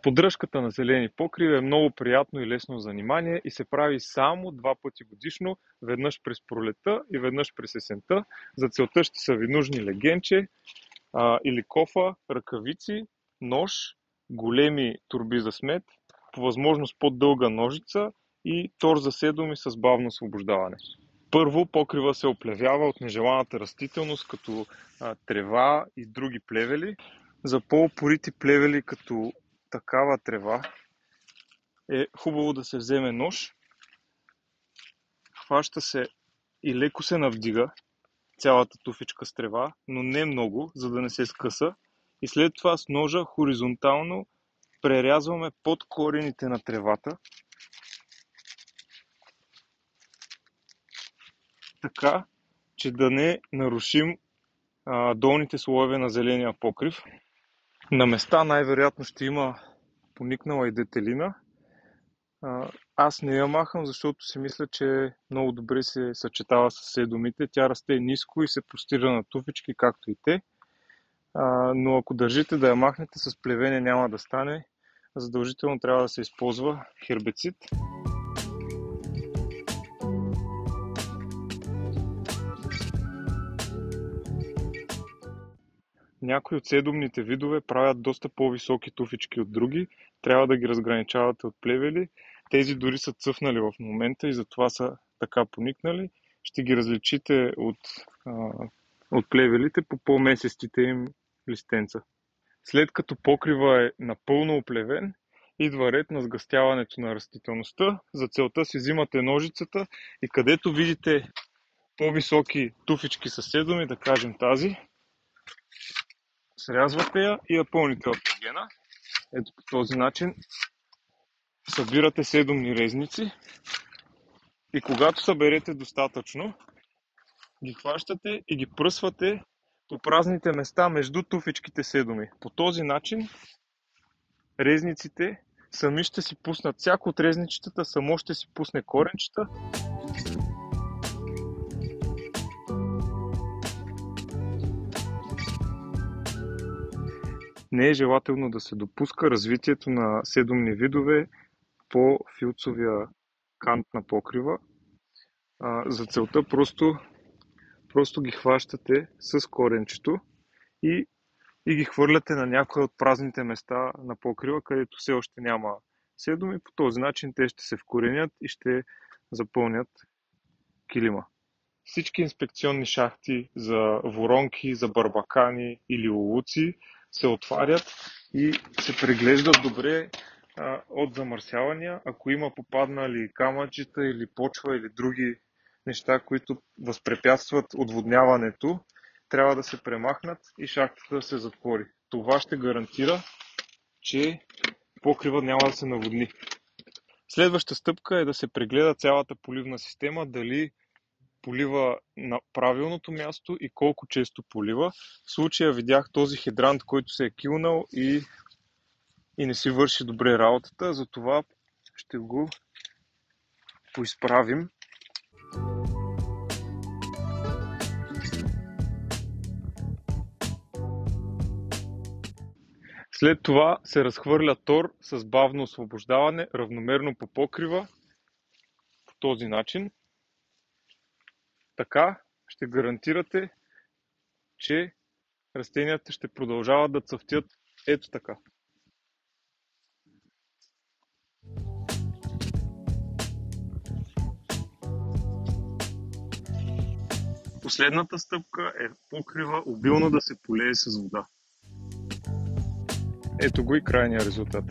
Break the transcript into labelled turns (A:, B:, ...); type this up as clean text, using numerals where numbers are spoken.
A: Поддръжката на зелени покриви е много приятно и лесно занимание и се прави само 2 пъти годишно, веднъж през пролетта и веднъж през есента. За целта ще са ви нужни легенче или кофа, ръкавици, нож, големи торби за смет, по възможност по-дълга ножица и тор за седоми с бавно освобождаване. Първо покрива се оплевява от нежеланата растителност, като трева и други плевели. За по-упорити плевели, като такава трева, е хубаво да се вземе нож, хваща се и леко се навдига цялата туфичка с трева, но не много, за да не се скъса. И след това с ножа хоризонтално прерязваме под корените на тревата, така че да не нарушим долните слоеве на зеления покрив. На места най-вероятно ще има поникнала и детелина. Аз не я махам, защото си мисля, че много добре се съчетава с седомите. Тя расте ниско и се простира на туфички, както и те. Но ако държите да я махнете, с плевене няма да стане. Задължително трябва да се използва хербицид. Някои от седомните видове правят доста по-високи туфички от други. Трябва да ги разграничавате от плевели. Тези дори са цъфнали в момента и затова са така поникнали. Ще ги различите от плевелите по по-месестите им листенца. След като покрива е напълно оплевен, идва ред на сгъстяването на растителността. За целта си взимате ножицата и където видите по-високи туфички със седоми, да кажем тази, срязвате я и я пълните от легена. Ето по този начин събирате седомни резници и когато съберете достатъчно, ги хващате и ги пръсвате по празните места между туфичките седоми. По този начин резниците сами ще си пуснат, всяко от резничетата само ще си пусне коренчета. Не е желателно да се допуска развитието на седомни видове по филцовия кант на покрива. За целта просто ги хващате с коренчето и ги хвърляте на някои от празните места на покрива, където все още няма седоми. По този начин те ще се вкоренят и ще запълнят килима. Всички инспекционни шахти за воронки, за барбакани или улуци се отварят и се преглеждат добре от замърсявания. Ако има попаднали камъчета или почва или други неща, които възпрепятстват отводняването, трябва да се премахнат и шахтата да се затвори. Това ще гарантира, че покрива няма да се наводни. Следваща стъпка е да се прегледа цялата поливна система, дали полива на правилното място и колко често полива. В случая видях този хидрант, който се е килнал и не си върши добре работата, затова ще го поизправим. След това се разхвърля тор с бавно освобождаване, равномерно по покрива, по този начин. Така ще гарантирате, че растенията ще продължават да цъфтят ето така. Последната стъпка е покрива обилно да се полее с вода. Ето го и крайния резултат.